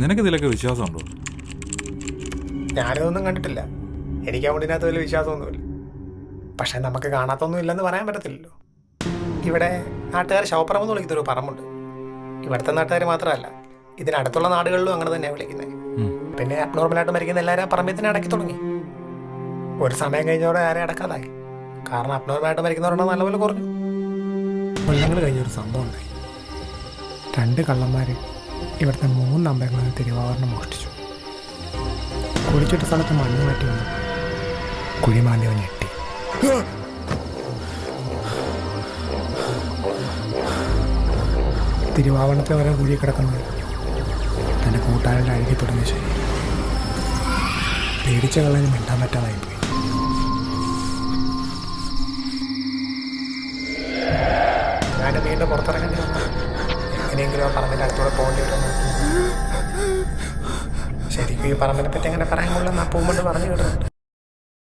നിനക്ക് ഇതിലൊക്കെ വിശ്വാസമുണ്ടോ? ഞാനിതൊന്നും കണ്ടിട്ടില്ല. എനിക്ക് അതുകൊണ്ടിനകത്ത് വലിയ വിശ്വാസമൊന്നുമില്ല. പക്ഷെ നമുക്ക് കാണാത്തൊന്നും ഇല്ലെന്ന് പറയാൻ പറ്റത്തില്ലല്ലോ. ഇവിടെ നാട്ടുകാർ ശവപ്പറമ്പ് എന്ന് വിളിക്കുന്നൊരു പറമ്പുണ്ട്. ഇവിടുത്തെ നാട്ടുകാർ മാത്രമല്ല, ഇതിനടുത്തുള്ള നാടുകളിലും അങ്ങനെ തന്നെയാണ് വിളിക്കുന്നത്. പിന്നെ അബ്നോർമലായിട്ട് മരിക്കുന്ന എല്ലാവരും ആ പറമ്പിൽ തന്നെ അടക്കി തുടങ്ങി. ഒരു സമയം കഴിഞ്ഞോടെ ആരെയും അടക്കാതായി. കാരണം അബ്നോർമലായിട്ട് മരിക്കുന്നവരെണ്ണം നല്ലപോലെ കുറഞ്ഞു. കൊല്ലങ്ങൾ കഴിഞ്ഞൊരു സംഭവം ഉണ്ടായി. 2 കള്ളന്മാർ ഇവിടുത്തെ 3 അമ്പലങ്ങളിൽ തിരുവാഭരണം മോഷ്ടിച്ചു. കുഴിച്ചിട്ട സ്ഥലത്ത് മണ്ണ് മാറ്റി വന്നു. കുഴിമാന്തിവൻ ഞെട്ടി. തിരുവാഭരണത്തെ വരെ കുഴി കിടക്കുന്നത് തൻ്റെ കൂട്ടുകാരുടെ അഴുകി തുടങ്ങിയ ശരി. പേടിച്ച കള്ളന് മിണ്ടാൻ പറ്റാതായിപ്പോയി. ഞാൻ വീണ്ടും പുറത്തിറങ്ങേണ്ടി വന്നു. എങ്ങനെയെങ്കിലും ആ പറമ്പിൻ്റെ അടുത്തൂടെ പോകേണ്ടി വരുമെന്ന്. ശരിക്കും ഈ പറമ്പിനെ പറ്റി അങ്ങനെ പറയാൻ കൊള്ളുന്ന പൂമ്പണ്ട് പറഞ്ഞു കേട്ടിട്ടുണ്ട്.